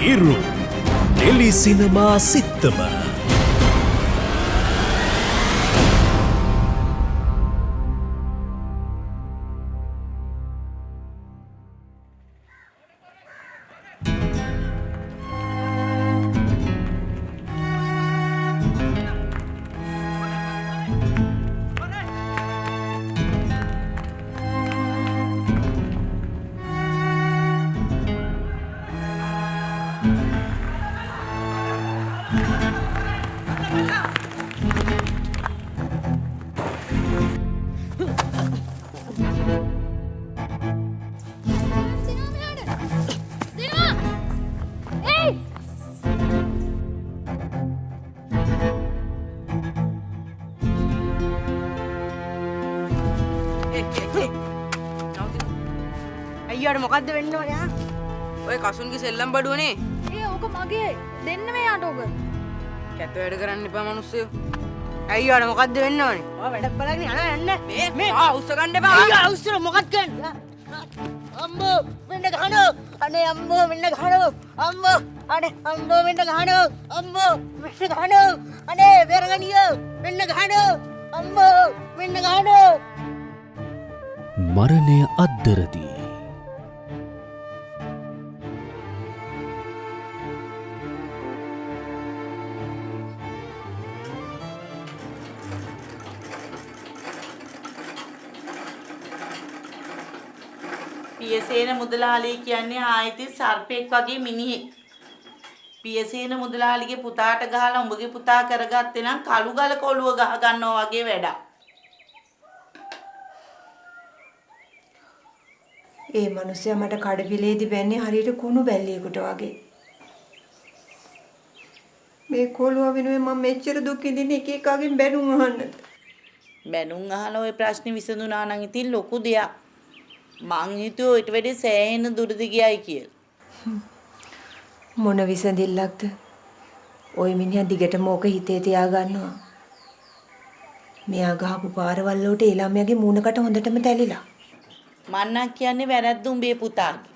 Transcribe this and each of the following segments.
Hiru Teli Cinema Sittama අයියාට මොකද්ද වෙන්න ඕනේ ආ? ඔය කසුන්ගේ සෙල්ලම් බඩුවනේ. ඕක මගේ දෙන්න මේ යාට ඕක. කැත වැඩ කරන්න එපා මිනිස්සු. අයියාට මොකද්ද වෙන්න ඕනේ? ඔය වැඩක් බලන්න යන්න. මේ උස්ස ගන්න එපා. අයියා උස්සර මොකක්ද ගන්න? අම්මෝ මෙන්න ගහනෝ. අනේ අම්මෝ මෙන්න ගහනෝ. අම්මෝ අනේ අම්මෝ මෙන්න ගහනෝ. අම්මෝ මෙන්න ගහනෝ. අනේ බෙරගනියෝ මෙන්න ගහනෝ. අම්මෝ මෙන්න ගහනෝ. මරණය අද්දරදී පියසේන මුදලාලි කියන්නේ ආයිති සර්පෙක් වගේ මිනිහෙක්. පියසේන මුදලාලිගේ පුතාට ගහලා උඹගේ පුතා කරගත්තේ නම් කළු ගල කොළුව ගහ ගන්නවා වගේ වැඩක්. ඒ මිනිස්සයා මට කඩපිලේදී බැන්නේ හරියට කුණු බැල්ලියෙකුට වගේ. මේ කොළුව වෙනුවෙන් මම මෙච්චර දුක් විඳින්නේ එක එකගෙන් බැනුම් අහන්නද? බැනුම් අහලා ওই ප්‍රශ්නේ විසඳුනා නම් ඉතින් ලොකු දෙයක්. මං හිතුවා ඊට වැඩි සෑහෙන දුරදි ගියයි කියලා. මොන විසඳිල්ලක්ද? ওই මිනිහා දිගටම ඕක හිතේ තියාගන්නවා. මෙයා ගහපු පාරවල් වලට ඒ ළමයාගේ මූණකට හොඳටම තැලිලා. මන්නම් කියන්නේ වැරද්ද උඹේ පුතාගේ.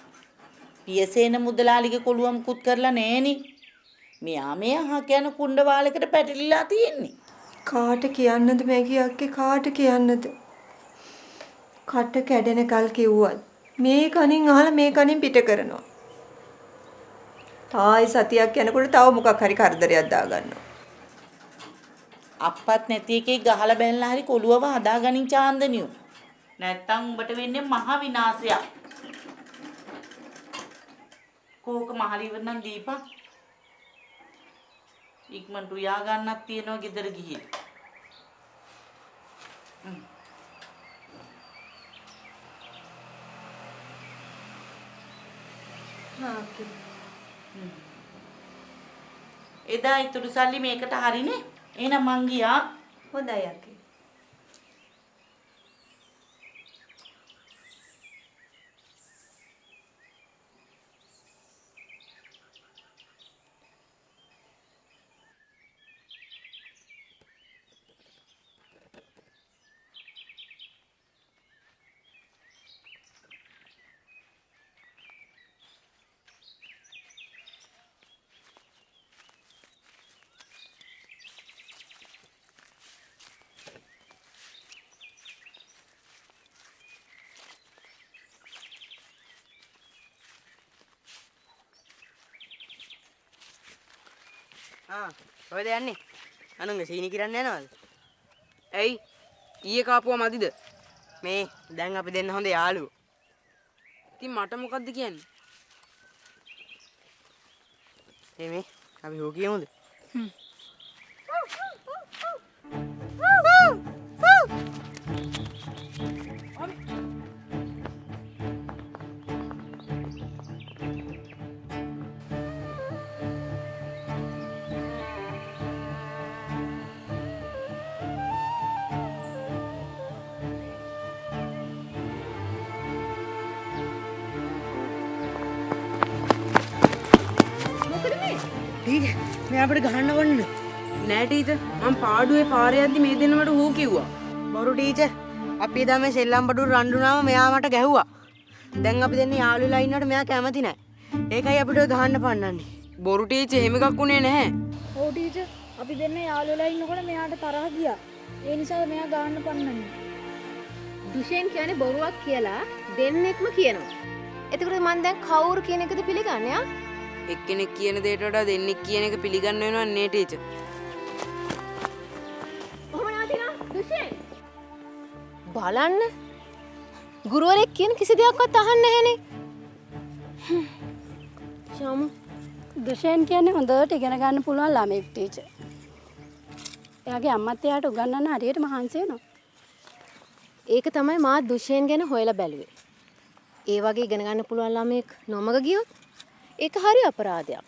පියසේන මුදලාලිගේ කොළුව මුකුත් කරලා නෑනේ. මෙයා මේ අහ කියන කුණ්ඩ වාලයකට පැටලිලා තියෙන්නේ. කාට කියන්නද මැගී අක්කේ කාට කියන්නද? කට කැඩෙන කල් කිව්වත් මේ කනින් අහලා මේ කනින් පිට කරනවා. තායි සතියක් යනකොට තව මොකක් හරි කරදරයක් දාගන්නවා. අප්පත් නැති එකේ ගහලා බැලලා හරි කොළුවව හදාගනින් චාන්දනියෝ. නැත්තම් උඹට වෙන්නේ මහ විනාශයක්. කෝක මහලිවර නම් දීපන්. ඉක්මනට උයා ගන්නක් තියෙනවා ගෙදර ගිහින්. එදා ඉතුරු සල්ලි මේකට හරිනේ. එහෙනම් මං ගියා. හොඳයි අක්කේ. ඔයද යන්නේ? අනුංග සීනි කිරන්න යනවද? ඇයි? ඊයේ කාපුවා මදිද? මේ දැන් අපි දෙන්න හොඳ යාළුවෝ. ඉතින් මට මොකද්ද කියන්නේ? මේ අපි හො කියමුද? ටීචර් මේ අපිට ගහන්න වන්න නෑ ටීචර් මම පාඩුවේ පාරේ යද්දි මේ දෙන්න මට හූ කිව්වා බරු ටීචර් අපි එදා මේ සෙල්ලම් බඩුව රණ්ඩුනාම මෙයා මට ගැහුවා දැන් අපි දෙන්නේ යාළුවලා ඉන්නකොට මෙයා කැමති නෑ ඒකයි අපිට ඔය ගහන්න පන්නන්නේ. බොරු ටීචර් එහෙම එකක් උනේ නැහැ. ඔව් ටීචර් අපි දෙන්න යාළු වෙලා ඉන්නකොට මෙයාට තරහ ගියා. ඒ නිසා මෙයා ගාන්න පන්නන්නේ. දුෂෙන් කියන්නේ බොරුවක් කියලා දෙන්නෙක්ම කියනවා. එතකොට මම දැන් කවුරු කියන එකද පිළිගන්නේ ආ? එක්කෙනෙක් කියන දෙයට වඩා දෙන්නෙක් කියන එක පිළිගන්න වෙනවා නේ ටීචර්. කොහොම නවතිනවා දුෂෙන්? බලන්න. ගුරුවරයෙක් කියන කිසි දෙයක්වත් අහන්නේ නැහනේ. ශාමු දුෂෙන් කියන්නේ හොඳට ඉගෙන ගන්න පුළුවන් ළමෙක් ටීචර්. එයාගේ අම්මත් එයාට උගන්වන්න හරියට මහන්සි වෙනවා. ඒක තමයි මා දුෂෙන් ගැන හොයලා බැලුවේ. ඒ වගේ ඉගෙන ගන්න පුළුවන් ළමෙක් නොමග ගියොත් ඒක හරි අපරාධයක්.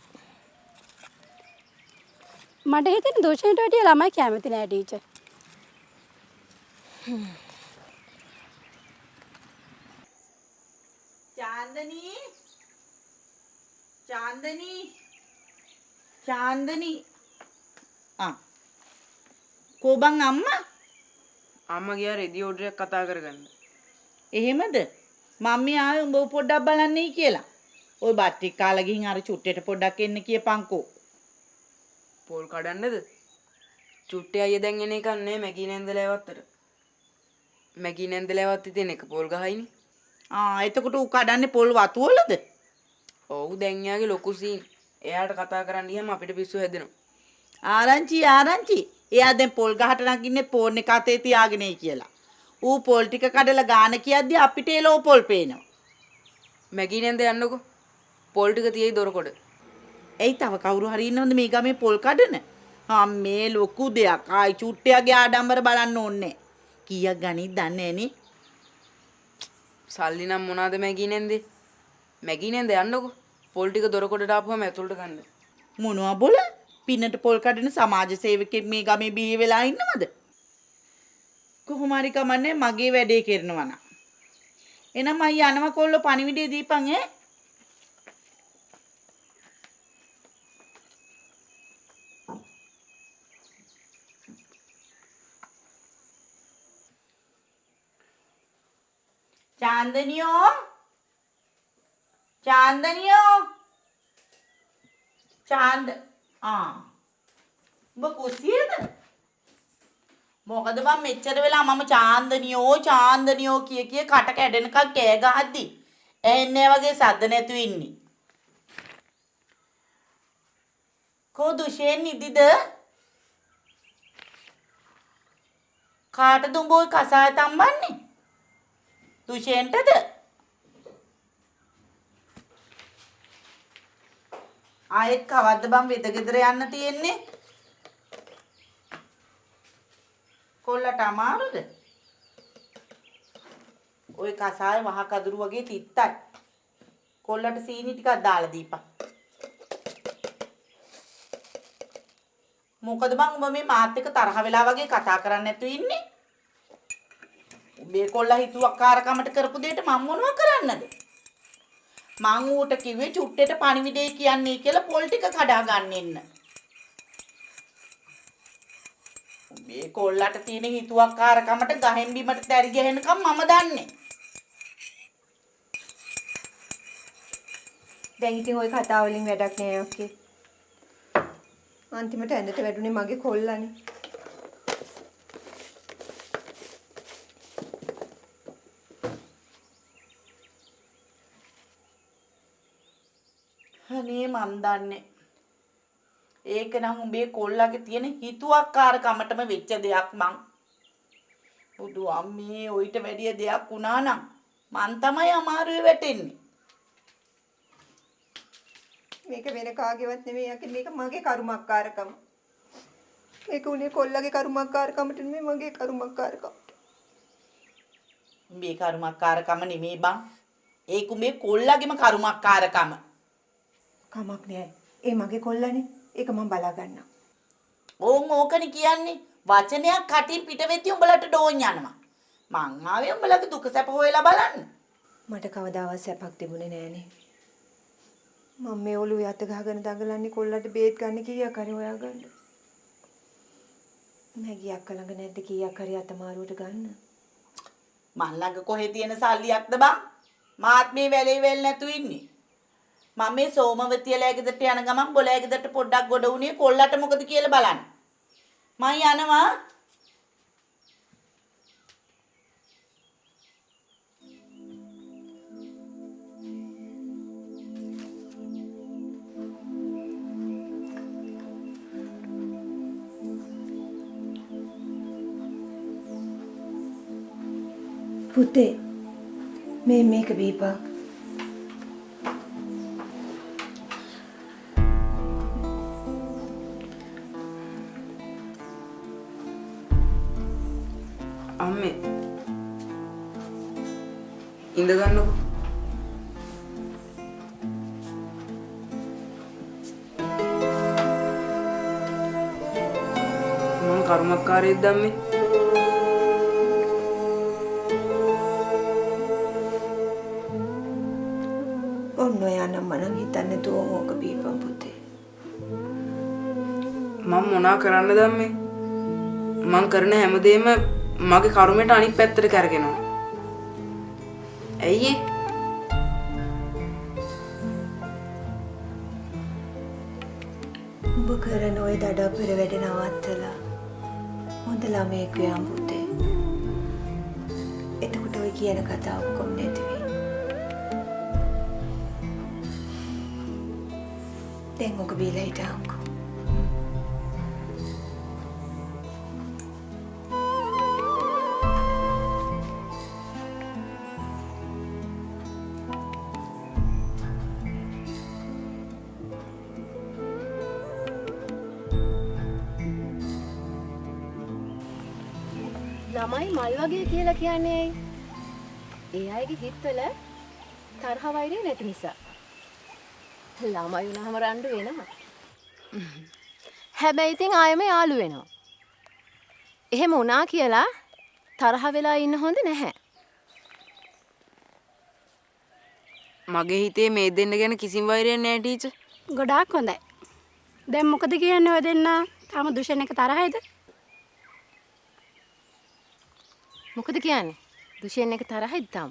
මට හිතෙන්නේ දුෂෙන්ට වඩා ළමයි කැමති නෑ ටීචර්. චාන්දනී කෝබන් අම්මා අම්මා ගියා රෙදි ඕඩරයක් කතා කරගන්න. එහෙමද මම්මි ආවේ උඹ පොඩ්ඩක් බලන්නයි කියලා. ওই බත් ටික කාලා ගිහින් අර චුට්ටේට පොඩ්ඩක් එන්න කියපන්කෝ. පොල් කඩන්නද? චුට්ටේ අයියා දැන් එන එකක් නෑ මැගී නැන්දලෑවත්තට. මැගී නැන්දලෑවත්ත තියෙන එක පොල් ගහයිනේ. එතකොට ඌ කඩන්නේ පොල් වතු වලද? ඔව් දැන් යාගේ ලොකු සීන්. එයාට කතා කරන්න ගියාම අපිට පිස්සු හැදෙනවා. ආරංචි. එයා දැන් පොල් ගහට නගින්නේ ෆෝන් එක අතේ තියාගෙනයි කියලා. ඌ පොල් ටික කඩලා ගාන කියද්දි අපිට එලෝ පොල් පේනවා. මැගී නැන්ද යන්නකෝ. පොල් ටික තියයි දොරකොඩ. එයි තව කවුරු හරි ඉන්නවද මේ ගමේ පොල් කඩන? මේ ලොකු දෙයක්. ආයි චුට්ටයාගේ ආඩම්බර බලන්න ඕනේ. කීයක් ගණිත් දන්නේ නැනේ. සල්ලි නම් මොනවාද මැගී නැන්දේ? මැගී නැන්ද යන්නකෝ. පොල් ටික දොරකොඩට ආපුවම ඇතුළට ගන්න. මොනවා බොල? පින්නට පොල් කඩන සමාජ සේවකෙක් මේ ගමේ බිහි වෙලා ඉන්නවද? කොහොම හරි කමන්නේ මගේ වැඩේ කරනවා නම්. එහෙනම් අය යනවා කොල්ල පණිවිඩය දීපන් ඈ. චාන්දනියෝ චාන්ද ඔබ කුසියද? මොකද මම මෙච්චර වෙලා මම චාන්දනියෝ කිය කට කැඩෙනකන් කෑ ගහද්දි එන්නේ වගේ සද්ද නැතු ඉන්නේ. කෝ දුෂෙන් නිදිද? කාටද උඹ ඔය කසාය තම්බන්නේ? දුෂෙන්ටද? ආයෙත් කවද්ද බම් වෙද ගෙදර යන්න තියෙන්නේ? කොල්ලට අමාරුද? ওই කසාය මහ කදුරු වගේ තිත්තයි. කොල්ලට සීනි ටිකක් දාලා දීපන්. මොකද බං උඹ මේ මාත් එක්ක තරහ වෙලා වගේ කතා කරන්නේ නැතු ඉන්නේ? උඹේ කොල්ලා හිතුවක්කාරකමට කරපු දෙයට මම මොනව කරන්නද? මං ඌට කිව්වේ චුට්ටේට පණිවිඩය කියන්නේ කියලා පොල් ටික කඩා ගන්න එන්න. මේ කොල්ලට තියෙන හිතුවක්කාරකමට ගහෙන් බිමට දැරි ගහනකම් මම දන්නේ. දැන් ඉතින් ওই කතාව වලින් වැඩක් නෑ ඔක්කේ. අන්තිමට ඇඳට වැටුනේ මගේ කොල්ලානේ. අනේ මන් දන්නේ. ඒක නම් උඹේ කොල්ලාගේ තියෙන හිතුවක්කාරකමටම වෙච්ච දෙයක් මං. බුදු අම්මේ ඔయిత වැඩිය දෙයක් වුණා නම් මං තමයි අමාරුවේ වැටෙන්නේ. මේක වෙන කාගේවත් නෙමෙයි යකි මේක මගේ කරුමක්කාරකම. මේක උනේ කොල්ලගේ කරුමක්කාරකමට නෙමෙයි මගේ කරුමක්කාරකම. උඹේ කරුමක්කාරකම නෙමෙයි බං. ඒක උඹේ කොල්ලගේම කරුමක්කාරකම. කමක් නෑ. ඒ මගේ කොල්ලානේ. ඒක මම බලා ගන්නම්. ඕකනේ කියන්නේ. වචනයක් කටින් පිට වෙද්දී උඹලට ඩෝන් යනවා. මං ආවේ උඹලගේ දුක සැප හොයලා බලන්න. මට කවදාවත් සැපක් තිබුණේ නෑනේ. මම මේ ඔළුවේ අත ගහගෙන දඟලන්නේ කොල්ලට බේත් ගන්න කීයක් හරි හොයාගන්න. මැගී අක්ක ළඟ නැද්ද කීයක් හරි අතමාරුවට ගන්න. මන් ළඟ කොහෙ තියෙන සල්ලියක්ද බං? මාත් මේ වැලේ වෙල් නැතු ඉන්නේ. මම මේ සෝමවතියලා ගෙදරට යන ගමන් බොලෑ ගෙදරට පොඩ්ඩක් ගොඩ වුණේ කොල්ලට මොකද කියලා බලන්න. මං යනවා. පුතේ මේක බීපා. අම්මේ ඉඳ ගන්නකො. මං කර්මකාරයෙක්ද අම්මේ? ඔන්න ඔයා නම් මනම් හිතන්නේ තෝ මොක බීපන් පුතේ. මම මොනා කරන්නද අම්මේ? මං කරන හැමදේම මගේ කර්මයට අනිත් පැත්තට කරගෙනවා. ඇයි ඒ? ඔබ කරන ওই දඩප්පර වැඩ නවත්තලා හොඳ ළමයෙක් වයන් පුතේ. එතකොට ඔය කියන කතාව ඔක්කොම නැති වෙයි. දැන් ඔක බීලා හිටන්කෝ. ළමයි මල් වගේ කියලා කියන්නේ ඇයි? ඒ අයගේ හිතවල තරහ වෛරය නැති නිසා. ළමයි වුණාම රණ්ඩු වෙනවා. හැබැයි ඉතින් ආයෙම යාළු වෙනවා. එහෙම වුණා කියලා තරහ වෙලා ඉන්න හොඳ නැහැ. මගේ හිතේ මේ දෙන්න ගැන කිසිම වෛරයක් නැහැ ටීචර්. ගොඩාක් හොඳයි. දැන් මොකද කියන්නේ ඔය දෙන්න? තාම දුෂණ එක තරහයිද? මොකද කියන්නේ? දුෂයෙන් එක තරහයිද තාම?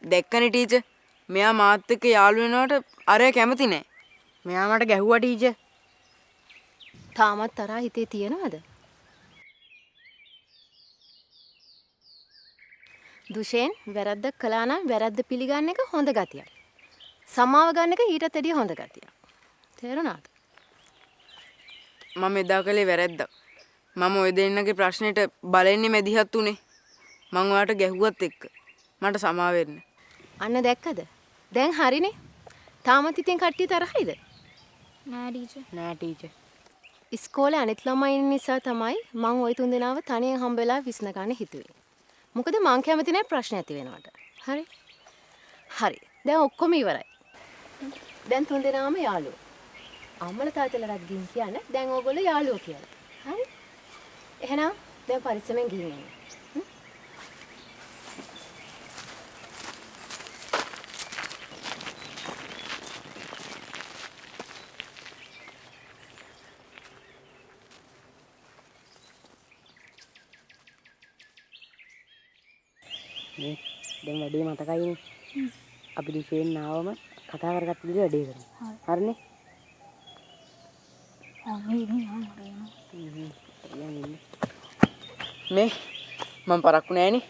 දැක්කනේ ටීචර්. මෙයා මාත් එක්ක යාළු වෙනවට අරයා කැමති නැහැ. මෙයා මට ගැහුවා ටීචර්. තාමත් තරහ හිතේ තියෙනවද? දුෂයෙන් වැරද්දක් කළා නම් වැරද්ද පිළිගන්න එක හොඳ ගතියක්. සමාව ගන්න එක ඊටත් වැඩිය හොඳ ගතියක්. තේරුණාද? මම එදා කළේ වැරද්දක්. මම ඔය දෙන්නගේ ප්‍රශ්නෙට බලෙන්නේ මැදිහත් උනේ. මං ඔයාට ගැහුවත් එක්ක. මට සමා වෙන්න. අන්න දැක්කද? දැන් හරිනේ. තාමත් ඉතින් කට්ටිය තරහයිද? නෑ ටීචර්. නෑ ටීචර්. ඉස්කෝලේ අනිත් ළමයි ඉන්න නිසා තමයි මං ওই තුන් දෙනාව තනියෙන් හම්බ වෙලා විශ්න ගන්න හිතුවේ. මොකද මං කැමති නැහැ ප්‍රශ්න ඇති වෙනවට. හරි? හරි. දැන් ඔක්කොම ඉවරයි. දැන් තුන් දෙනාම යාළුවෝ. අම්මලා තාත්තලාට ගිහින් කියන්නේ දැන් ඕගොල්ලෝ යාළුවෝ කියලා. හරි? එහෙනම් දැන් පරිස්සමෙන් ගිහින් එන්න. දැන් වැඩේ මතකයිනේ. අපි දිශෙන් ආවම කතා කරගත්ත විදිහ වැඩේ කරමු. හරිනේ? මේ මම පරක්කු නෑනේ.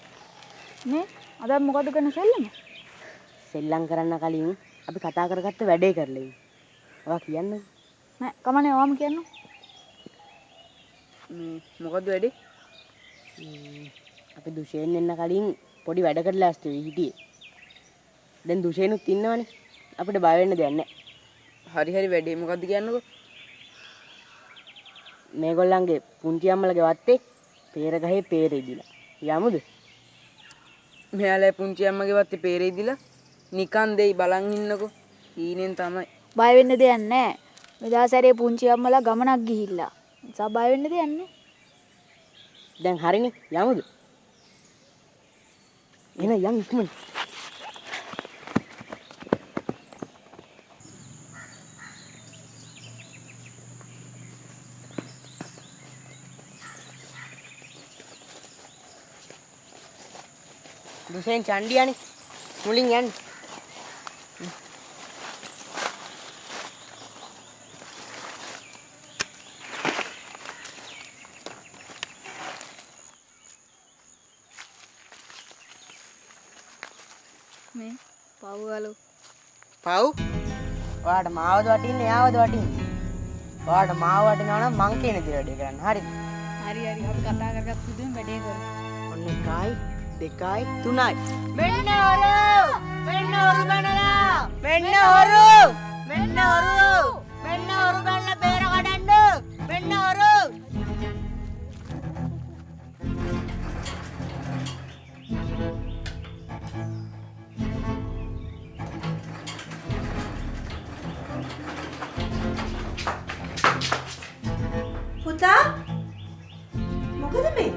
නේ අද මොකද කරන්න සෙල්ලම? සෙල්ලම් කරන්න කලින් අපි කතා කරගත්ත වැඩේ කරලා ඉන්න. ඔයා කියන්නේ? නෑ කමනේ ඔයාම කියන්න. මොකද වැඩේ? අපි දුෂයෙන් එන්න කලින් පොඩි වැඩ කරලා ඇස්තු හිටියේ. දැන් දුෂේනුත් ඉන්නවනේ. අපිට බය වෙන්න දෙයක් නැහැ. හරි හරි වැඩේ මොකද්ද කියන්නකෝ? මේගොල්ලන්ගේ පුංචි අම්මලගේ වත්තේ peer ගහේ peer ඉදිලා. යමුද? මෙයාලා පුංචි අම්මගේ වත්තේ peer ඉදිලා නිකන් දෙයි බලන් ඉන්නකෝ. ඊනෙන් තමයි. බය වෙන්න දෙයක් නෑ. මෙදා සැරේ පුංචි අම්මලා ගමනක් ගිහිල්ලා. නිසා බය වෙන්න දෙයක් නෑ. දැන් හරිනේ යමුද? එන යන් ඉක්මනට. දුසෙන් චණ්ඩියානේ මුලින් යන්න. මේ පව්වලු පව් ඔයාට මාවද වටින්නේ යාවද වටින්නේ ඔයාට මාව වටිනවා නම් මං කියන දේ වැඩේ කරන්න හරිද හරි හරි අපි කතා කරගත්ත විදිහෙන් වැඩේ කරමු ඔන්න 1යි 2යි 3යි මෙන්න ඔරු බැනලා මෙන්න ඔරු බැනලා බේර කඩන්න මෙන්න ඔරු පුතා මොකද මේ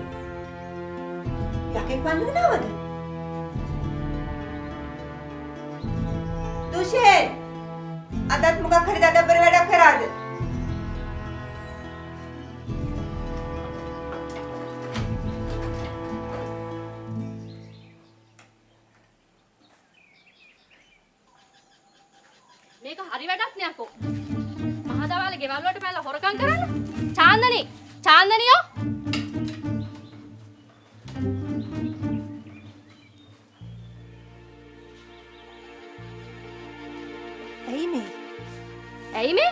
යකෙක් වන්නවද දුෂේ අදත් මොකක් හරි දඩබ්බර වැඩක් කරාද මේක හරි වැඩක් නේ අකෝ. මහදවාලේ ගෙවල් වලට පැනලා හොරකම් කරන්න. චාන්දනියෝ. ඇයි මේ?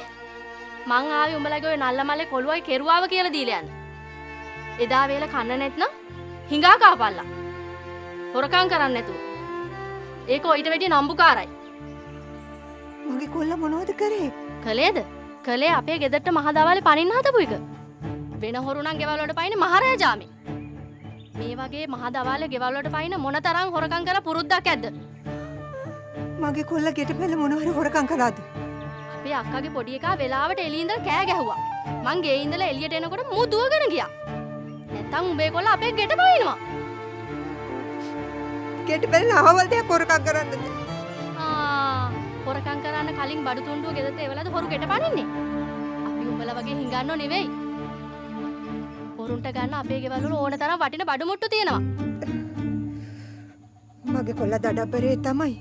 මං ආවේ උඹලගේ ඔය නල්ල මලේ කොළුවයි කෙරුවාව කියලා දීලා යන්න. එදා වේල කන්න නැත්නම් හිඟා කාපල්ලා. හොරකම් කරන්න නැතුව. ඒක ඊට වැඩිය නම්බුකාරයි. මගේ කොල්ල මොනවද කරේ කළේද? කළේ අපේ ගෙදරට මහදවාලේ පනින්න හදපු එක. වෙන හොරු නම් ගෙවල් වලට පයින්නේ මහරජාමේ. මේ වගේ මහදවාලේ ගෙවල් වලට පයින්න මොනතරම් හොරකම් කරලා පුරුද්දක් ඇද්ද? මගේ කොල්ල ගෙට පෙළ මොනවද හොරකම් කළාද අපේ අක්කගේ පොඩි එකා වෙලාවට එළිය ඉඳලා කෑ ගැහුවා. මං ගේ ඉඳලා එළියට එනකොට මූ දුවගෙන ගියා. නැත්තම් උඹේ කොල්ල අපේ ගෙට පයින්නවා. ගෙට පෙළ නහවල් දෙයක් හොරකම් කරන්නද හොරකම් කරන්න කලින් බඩු තුණ්ඩුව ගෙදරට එවලාද හොරු ගෙට පනින්නේ? අපි උඹලා වගේ හිඟන්නෝ නෙවෙයි. හොරුන්ට ගන්න අපේ ගෙවල් වල ඕන තරම් වටින බඩු මුට්ටු තියෙනවා. මගේ කොල්ල දඩබ්බරේ තමයි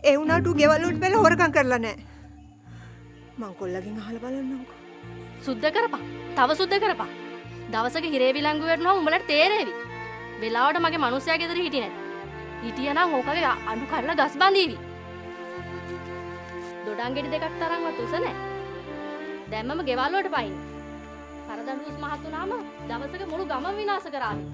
ඒ වුණාට ඌ ගෙවල් වලට පෙළ හොරකම් කරලා නැහැ මං කොල්ලගෙන් අහලා බලන්නම්කෝ සුද්ධ කරපන්. තව සුද්ධ කරපන්. දවසක හිරේ විලංගු වෙනවා උඹලට තේරෙවි. වෙලාවට මගේ මිනිස්සයා ගෙදර හිටියේ නැත්. හිටියනම් ඕකගේ අඬු කරලා ගස් බඳීවි. දොඩම් ගෙඩි දෙකක් තරම්වත් උස නැහැ. දැම්මම ගෙවල් වලට පයින්. කරදඬුස් මහත් වුණාම දවසක මුළු ගම විනාශ කරාවි.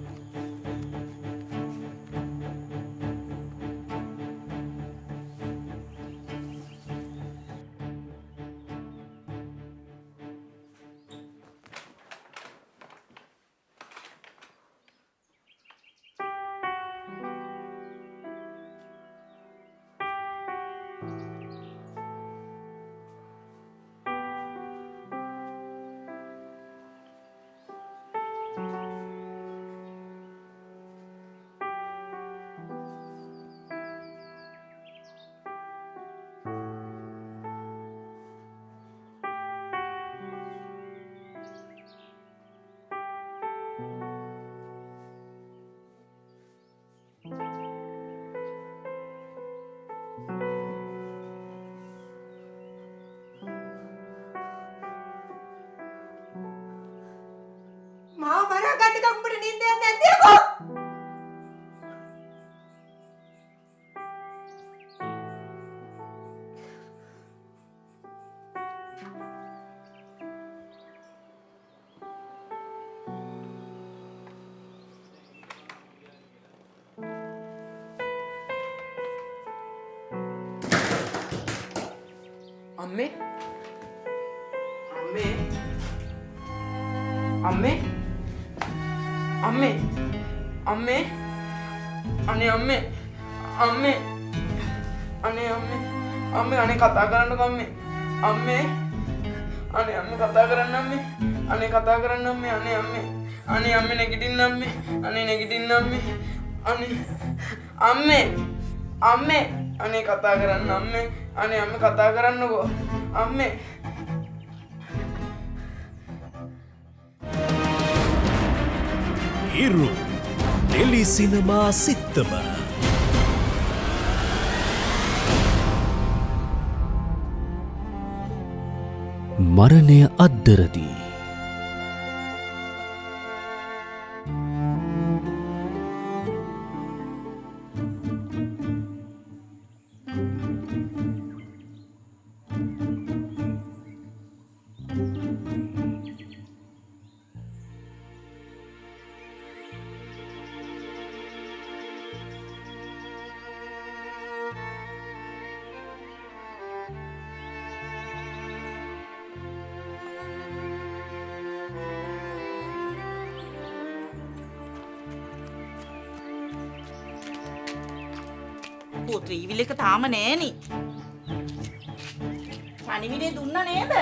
මාව මරා ගන්න කම්බුට නිින්ද යන්නේ නැද්ද යකෝ අම්මේ අම්මේ අම්මේ අම්මේ අම්මේ අනේ අම්මේ අම්මේ අනේ අම්මේ අම්මේ අනේ කතා කරන්නකෝ අම්මේ අම්මේ අනේ අම්මේ කතා කරන්න අම්මේ අනේ කතා කරන්න අම්මේ අනේ අම්මේ අනේ අම්මේ නැගිටින්න අම්මේ අනේ නැගිටින්න අම්මේ අනේ අම්මේ අම්මේ අනේ කතා කරන්න අම්මේ අනේ අම්මේ කතා කරන්නකෝ අම්මේ හිරු ටෙලි සිනමා සිත්තම මරණය අද්දරදී අයියෝ ත්‍රීවිල් එක තාම නෑනේ. පණිවිඩේ දුන්නා නේද?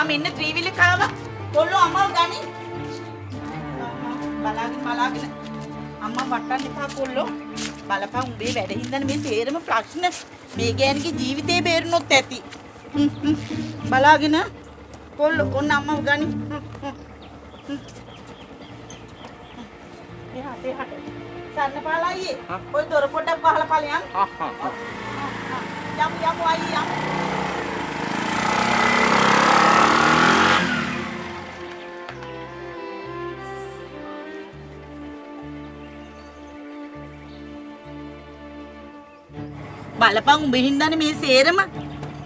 මෙන්න ත්‍රීවිල් එක ආවා. කොල්ලෝ අම්මව ගනි. බලාගෙන අම්මා වටන්න එපා කොල්ලෝ. බලපන් උඹේ වැඩ හින්දානේ මේ සේරම ප්‍රශ්න. මේ ගෑණිගේ ජීවිතේ බේරුණොත් ඇති. බලාගෙන කොල්ලෝ ඔන්න අම්මව ගනි. එහාට සන්නපාලා අයියේ. ඔය දොර පොඩක් වහලා ඵලයන්. යමු අයියේ යමු. බලපන් උඹ හින්දානේ මේ සේරම.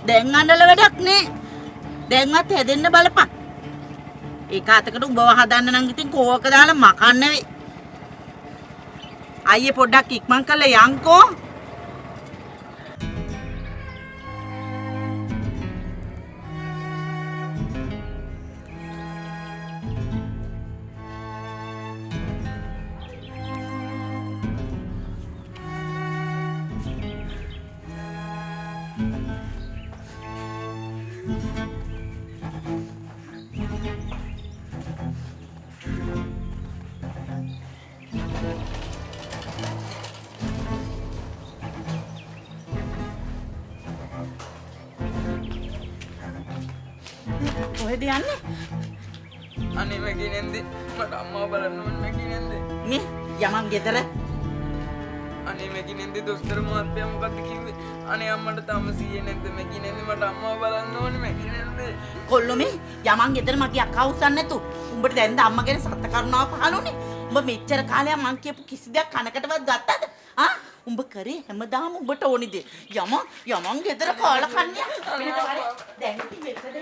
දැන් අඬල වැඩක් නේ. දැන්වත් හැදෙන්න බලපන්. ඒක අතකට උඹව හදන්න නම් ඉතින් කෝක දාලා මකන්න වෙයි. අයියේ පොඩ්ඩක් ඉක්මන් කරලා යන්කෝ. කොහෙද යන්නේ? අනේ මගේ නෙන්දේ මට අම්මව බලන්න ඕන මගේ නෙන්දේ. මේ යමන් ගෙදර. අනේ මගේ නෙන්දේ දොස්තර මහත්තයා මොකද්ද කිව්වේ? අනේ අම්මට තාම සීයේ නැද්ද මගේ නෙන්දේ මට අම්මව බලන්න ඕනේ මගේ නෙන්දේ. කොල්ලෝ මේ යමන් ගෙදර මගේ අක්කා උස්සන්න නැතු. උඹට දැන් අම්මා ගැන සත්‍ය කරුණාව පහළුනේ. උඹ මෙච්චර කාලයක් මං කියපු කිසි දෙයක් කනකටවත් ගත්තද? ආ උඹ කරේ හැමදාම උඹට ඕනේ දේ. යමන් ගෙදර කාලා කන්නේ. දැන් ඉතින් මෙතන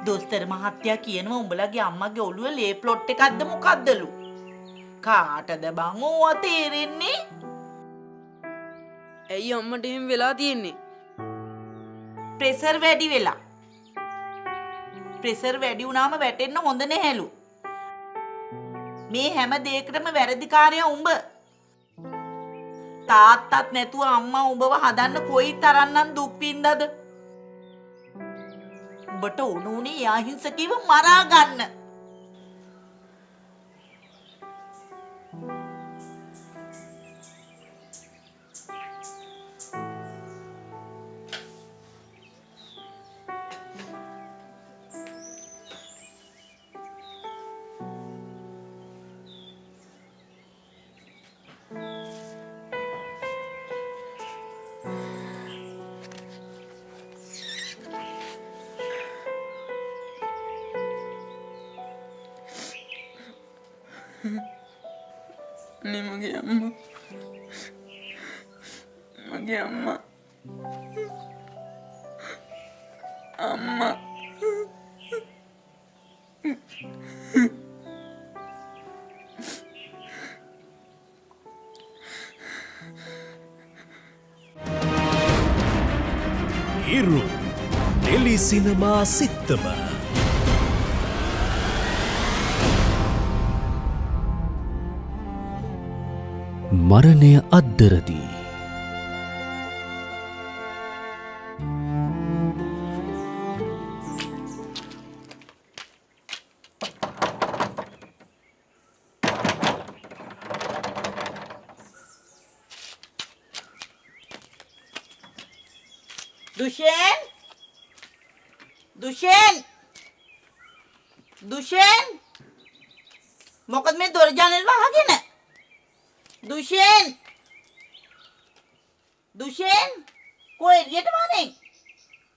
දොස්තර මහත්තයා කියනවා උඹලගේ අම්මගේ ඔළුවේ ලේ ප්ලොට් එකක්ද මොකක්දලු? කාටද බං ඕවා තේරෙන්නේ? ඇයි අම්මට එහෙම වෙලා තියෙන්නේ? ප්‍රෙෂර් වැඩි වෙලා. ප්‍රෙෂර් වැඩි වුණාම වැටෙන්න හොඳ නැහැලු. මේ හැම දෙයකටම වැරදිකාරයා උඹ. තාත්තත් නැතුව අම්මා උඹව හදන්න කොයි තරම්නම් දුක් විඳද? උඹට උණුනේ අහිංසකව මරා ගන්න. අනේ මගේ අම්මා අම්මා හිරු ටෙලි සිනමා සිත්තම මරණය අද්දරදී දුෂෙන් මොකද මේ දොර ජනෙල් වහගෙන? දුෂෙන් කොහෙ එළියට වරෙන්?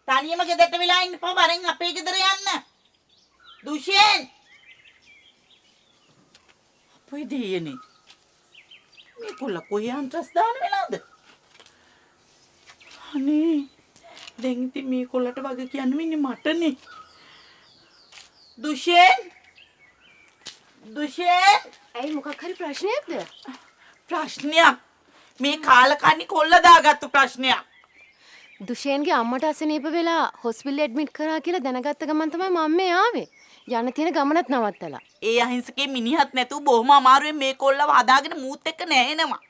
තනියම ගෙදරට වෙලා ඉන්න පවරෙන් අපේ ගෙදර යන්න. දුෂෙන් අපේ දෙයනේ මේ කොල්ල කොහේ අන්ත්‍රස් දාන වෙලාද? අනේ දැන් ඉතින් මේ කොල්ලට වගේ කියන්න වෙන්නේ මටනේ. දුෂෙන් ඇයි මොකක් හරි ප්‍රශ්නයක්ද? ප්‍රශ්නයක් මේ කාලකන්ණි කොල්ල දාගත්තු ප්‍රශ්නයක්. දුෂේන්ගේ අම්මට අසනීප වෙලා හොස්පිටල් ඇඩ්මිට් කරා කියලා දැනගත්ත ගමන් තමයි මම මේ ආවේ. යන්න තියෙන ගමනත් නවත්තලා. ඒ අහිංසකේ මිනිහත් නැතුව බොහොම අමාරුවෙන් මේ කොල්ලව හදාගෙන මූත් එක්ක නැහෙනවා.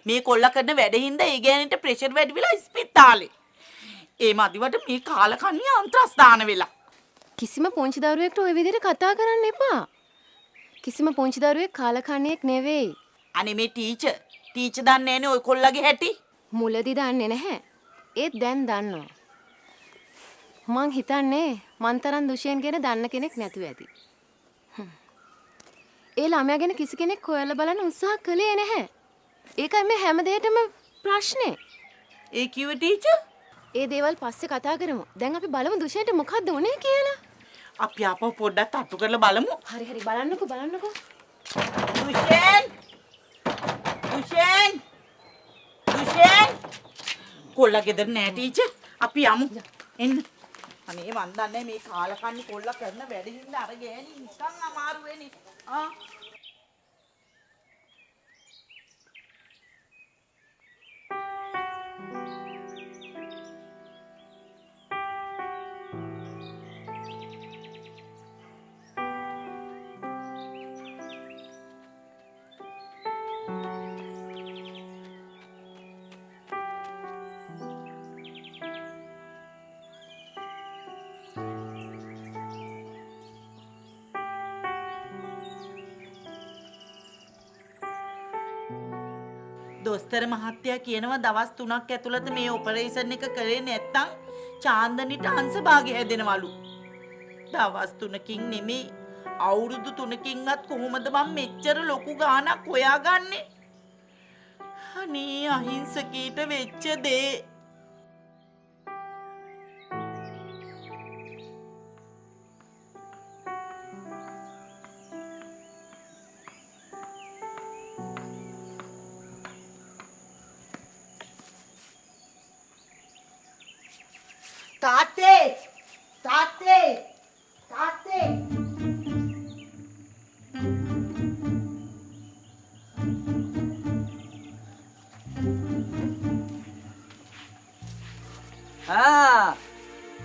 මේ කොල්ල කරන වැඩින්ද ඒ ගෑනිට ප්‍රෙෂර් වැඩි වෙලා ඉස්පිතාලේ. ඒ මදිවට මේ කාලකන්ණි අන්ත්‍රස්ථාන වෙලා. කිසිම පුංචි දරුවෙක්ට ওই විදිහට කතා කරන්න එපා. කිසිම පුංචි දරුවෙක් කාලකන්ණියෙක් නෙවෙයි. අනේ මේ ටීචර් දන්නේ නැනේ ඔය කොල්ලගේ හැටි. මුලදී දන්නේ නැහැ. ඒත් දැන් දන්නවා. මං හිතන්නේ මන් තරම් දුෂයන් ගැන දන්න කෙනෙක් නැතුව ඇති. ඒ ළමයා ගැන කිසි කෙනෙක් හොයලා බලන්න උත්සාහ කළේ නැහැ. ඒකයි මේ හැම දෙයකටම ප්‍රශ්නේ. ඒ කිව්ව ටීචර් ඒ දේවල් පස්සේ කතා කරමු. දැන් අපි බලමු දුෂයන්ට මොකද්ද උනේ කියලා. අපි ආපහු පොඩ්ඩක් අට්ටු කරලා බලමු. හරි බලන්නකෝ. දුෂෙන් කොල්ල ගෙදර නෑ ටීචර්. අපි යමු. එන්න. අනේ මන් දන්නේ මේ කාලකන්ණි කොල්ල කරන වැඩින්ද අර ගෑණි නිකන් අමාරු වෙන්නේ. දොස්තර මහත්තයා කියනවා දවස් 3ක් ඇතුළත මේ ඔපරේෂන් එක කරේ නැත්නම් චාන්දනිට අංශභාගය හැදෙනවලු. දවස් 3කින් නෙමෙයි අවුරුදු 3කින්වත් කොහොමද මම මෙච්චර ලොකු ගාණක් හොයාගන්නේ? අනේ අහිංසකීට වෙච්ච දේ. තාත්තේ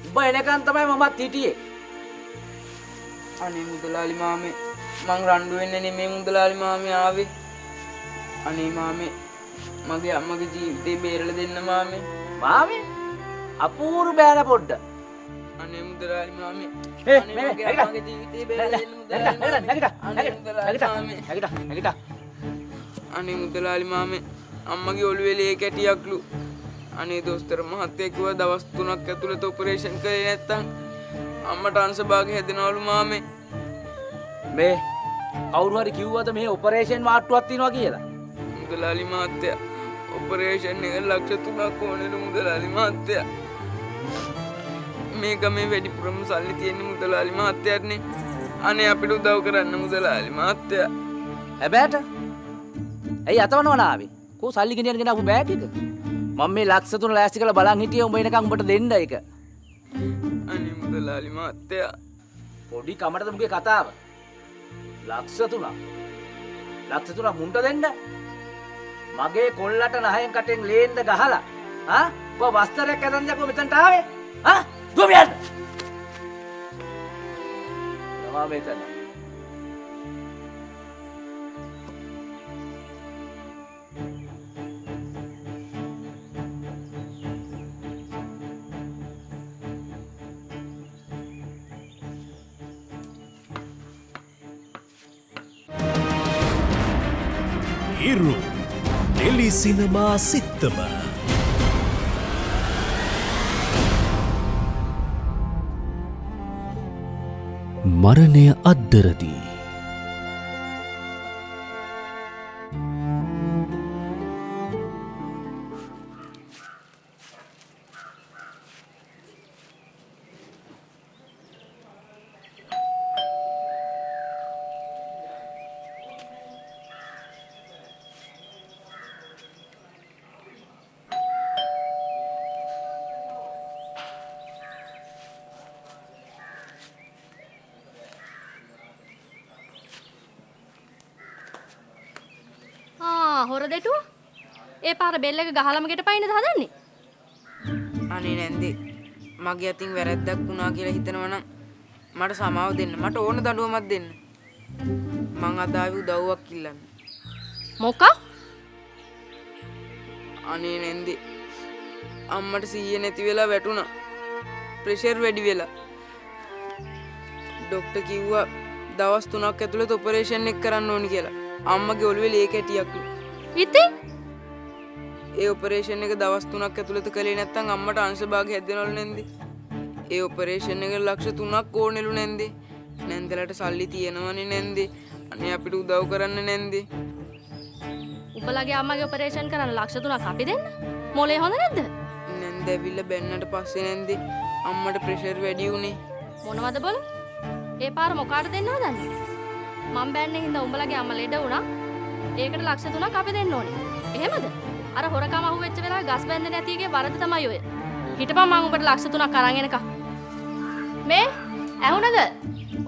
උඹ එනකන් තමයි මමත් හිටියේ. අනේ මුදලාලි මාමේ මං රණ්ඩු වෙන්නේ නෙමෙයි මුදලාලි මාමේ ආවේ. අනේ මාමේ මගේ අම්මගේ ජීවිතේ බේරලා දෙන්න මාමේ. මාමේ අපූරු බෑන පොඩ්ඩ. අනේ මුදලාලි මාමේ අනේ මගේ අම්මගේ ජීවිතේ බේරලා දෙන්න මුදලාලි මාමේ. අනේ මුදලාලි මාමේ අම්මගේ ඔළුවේ ලේ කැටියක්ලු. අනේ දොස්තර මහත්තයා කිව්වා දවස් 3ක් ඇතුළත ඔපරේෂන් කරේ නැත්තම් අම්මට අංශභාගය හැදෙනවලු මාමේ. මේ කවුරු හරි කිව්වද මේ ඔපරේෂන් වාට්ටුවක් තියනවා කියලා? මුදලාලි මහත්තයා ඔපරේෂන් එක ලක්ෂ 3ක් ඕනෙලු මුදලාලි මහත්තයා. මේ ගමේ වැඩිපුරම සල්ලි තියෙන්නේ මුදලාලි මහත්තයාටනේ. අනේ අපිට උදව් කරන්න මුදලාලි මහත්තයා. හැබැයිට ඇයි අතවනවන ආවේ? කෝ සල්ලි ගෙනියන්න ආපු බෑග් එක? මම මේ ලක්ෂ 3 ලෑස්ති කරලා බලන් හිටියේ උඹ එනකන් උඹට දෙන්න ඒක. අනේ මුදලාලි මහත්තයා පොඩි කමටද මුගේ කතාව? ලක්ෂ 3ක් මුන්ට දෙන්න? මගේ කොල්ලට නහයෙන් කටෙන් ලේන්ද ගහලා ඔබ වස්තරයක් ඇඳන් දැක්කෝ මෙතනට ආවේ? දුව මෙයන්ට. ළමා මෙතන. හිරු ටෙලි සිනමා සිත්තම මරණය අද්දරදී හොර දෙටුව ඒ පාර බෙල් එක ගහලම ගෙට පයින්නද හදන්නේ? අනේ නැන්දේ මගේ අතින් වැරද්දක් වුණා කියලා හිතනවා නම් මට සමාව දෙන්න. මට ඕන දඬුවමක් දෙන්න. මං අද ආවේ උදව්වක් ඉල්ලන්න. මොකක්? අනේ නැන්දේ අම්මට සීය නැති වෙලා වැටුණා. ප්‍රෙෂර් වැඩි වෙලා. ડોක්ටර් කිව්වා දවස් 3ක් ඇතුළත ඔපරේෂන් එක කරන්න ඕනි කියලා. අම්මගේ ඔළුවේ ලේ කැටියක්ලු. ඉතින් ඒ ඔපරේෂන් එක දවස් 3ක් ඇතුළත කළේ නැත්නම් අම්මට අංශභාග හැදෙනවලු නැන්දේ. ඒ ඔපරේෂන් එක ලක්ෂ 3ක් ඕනෙලු නැන්දේ. නැන්දලට සල්ලි තියෙනවනේ නැන්දේ. අනේ අපිට උදව් කරන්න නැන්දේ. උඹලගේ අම්මගේ ඔපරේෂන් කරන්න ලක්ෂ 3ක් අපි දෙන්න. මොලේ හොඳ නැද්ද? නැන්ද ඇවිල්ලා බැන්නට පස්සේ නැන්දේ අම්මට ප්‍රෙෂර් වැඩි වුණේ. මොනවද බල? ඒ පාර මොකාට දෙන්න හදන්නේ? මම බෑන්නේ හින්දා උඹලගේ අම්මා ලෙඩ වුණා. ඒකට ලක්ෂ 3ක් අපි දෙන්න ඕනේ. එහෙමද? අර හොරකම අහුවෙච්ච වෙලාවේ ගස් බැඳ නැතිගේ වරද තමයි ඔය. හිටපන් මම උඹට ලක්ෂ 3ක් අරන් එනකම්. මේ ඇහුණද?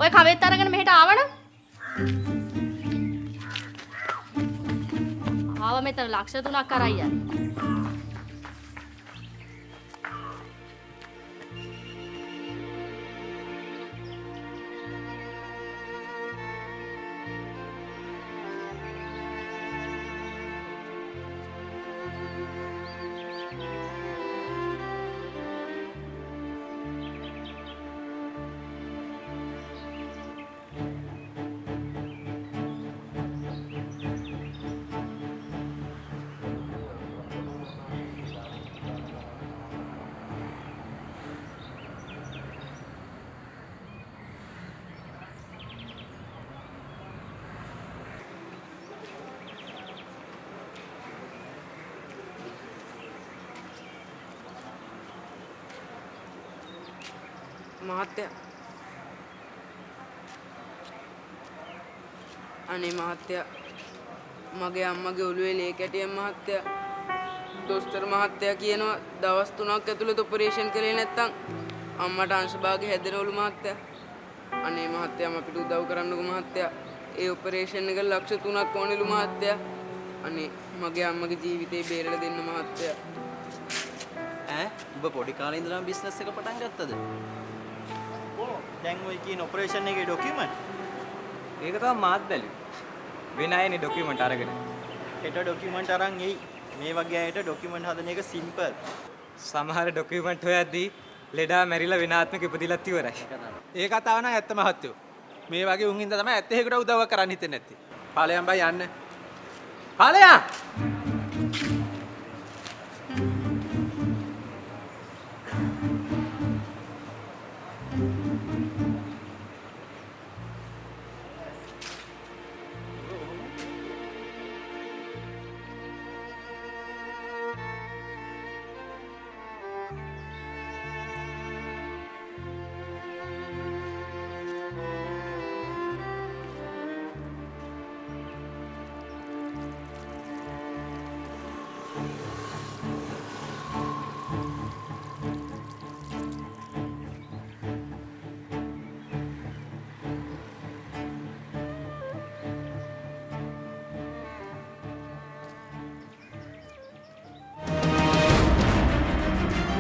ඔය කවෙත් අරගෙන මෙහෙට ආවන? ආව මෙතන ලක්ෂ 3ක් අරයි යන්න. මහත්තයා අනේ මහත්තයා මගේ අම්මගේ ඔළුවේ ලේ කැටියක් මහත්තයා. දොස්තර මහත්තයා කියනවා දවස් 3ක් ඇතුළත ඔපරේෂන් කළේ නැත්නම් අම්මට අංශභාග හැදෙනවලු මහත්තයා. අනේ මහත්තයා අපිට උදව් කරන්නකෝ මහත්තයා. ඒ ඔපරේෂන් එක ලක්ෂ 3ක් ඕනෙලු මහත්තයා. අනේ මගේ අම්මගේ ජීවිතේ බේරලා දෙන්න මහත්තයා. ඔබ පොඩි කාලේ ඉඳලම බිස්නස් එක පටන් ගත්තද? දැන් ඔය කියන ඔපරේෂන් එකේ ડોකියුමන්ට් ඒක තමයි මාත් බැලුවේ. වෙන අයනේ ડોකියුමන්ට් අරගෙන. හෙට ડોකියුමන්ට් අරන් එයි. මේ වගේ අයට ડોකියුමන්ට් හදන එක සිම්පල්. සමහර ડોකියුමන්ට් හොයද්දී ලෙඩා මැරිලා වෙන ආත්මක ඉපදිලත් ඉවරයි. ඒ කතාව නම් ඇත්ත මහත්තයෝ. මේ වගේ උන් හින්දා තමයි ඇත්ත හේකට උදව්වක් කරන්න හිතෙන්නේ නැත්තේ. පාලයන් බයි යන්න. පාලයන්!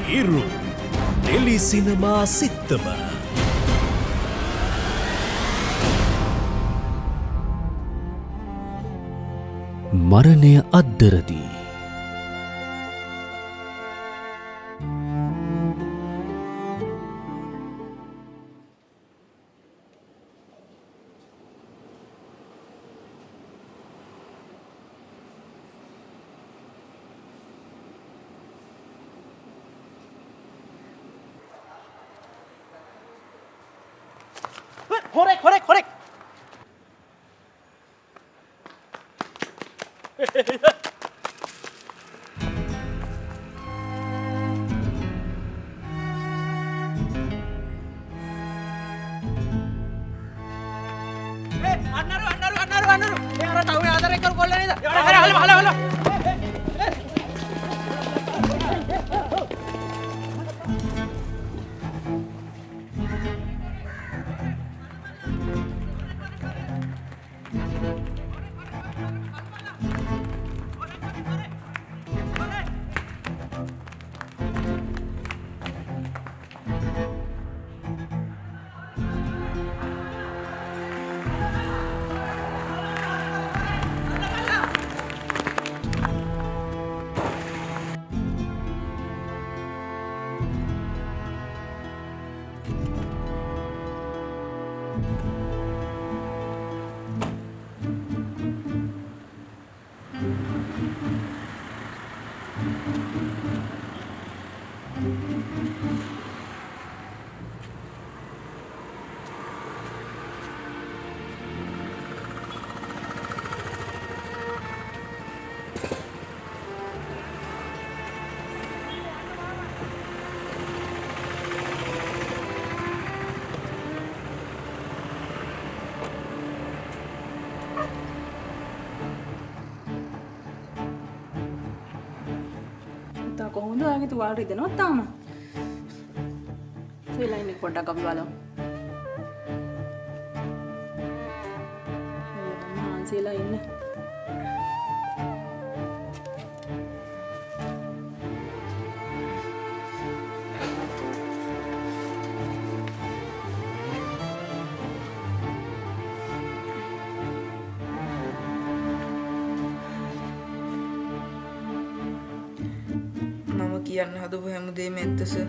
හිරු ටෙලි සිනමා සිත්තම මරණය අද්දරදී හොරෙක් අන්නරු ඒ අර තවුනේ ආදරේ කරු කොල්ල නේද? හල කොහොමද ආගේ තුවාල රිදෙනවද තාම? සෙලා ඉන්නේ පොඩ්ඩක් අපි බලමු. මහන්සියලා ඉන්නේ. කියන්න හදපු හැමදේම ඇත්ත සර්.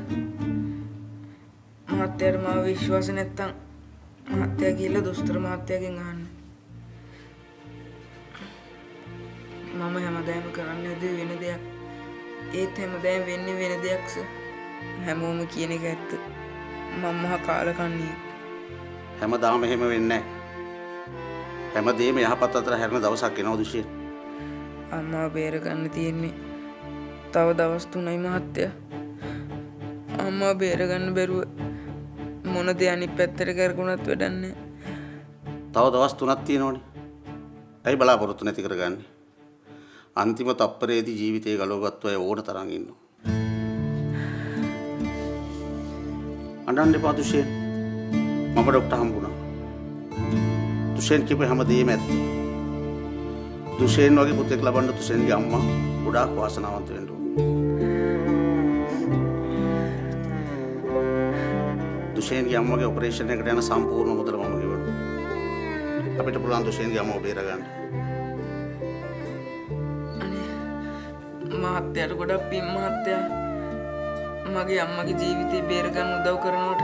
මහත්තයාට මාව විශ්වාස නැත්තම් මහත්තයා ගිහලා දොස්තර මහත්තයාගෙන් අහන්න. මම හැමදාම කරන්න හදුවේ වෙන දෙයක්. ඒත් හැමදාම වෙන්නේ වෙන දෙයක් සර්. හැමෝම කියන එක ඇත්ත. මම මහ කාලකන්ණියෙක්. හැමදාම එහෙම වෙන්නේ නැහැ. හැමදේම යහපත් අතර හැරෙන දවසක් එනවා දුෂේ. අම්මා බේරගන්න තියෙන්නේ තව දවස් 3යි මහත්තයා. අම්මා බේරගන්න බැරුව මොන දේ අනිත් පැත්තට කරගුණත් වැඩක් නැහැ. තව දවස් 3ක් තියෙනවනේ. ඇයි බලාපොරොත්තු නැති කරගන්නේ? අන්තිම තප්පරේදී ජීවිතේ ගලවගත්තු අය ඕන තරම් ඉන්නවා. අඬන්න එපා දුෂේ. මම ડોක්ටර් හම්බුණා. දුෂේන් කිව්ව හැමදේම ඇත්ත. දුෂේන් වගේ පුතෙක් ලබන්න දුෂේන්ගේ අම්මා ගොඩාක් වාසනාවන්ත වෙන්න ඕන. දුෂේන්ගේ අම්මගේ ඔපරේෂන් එකට යන සම්පූර්ණ මුදල මම ගෙවනවා. අපිට පුළුවන් දුෂේන්ගේ අම්මව බේරගන්න. මහත්තයාට ගොඩක් පින් මහත්තයා. මගේ අම්මගේ ජීවිතේ බේරගන්න උදව් කරනකොට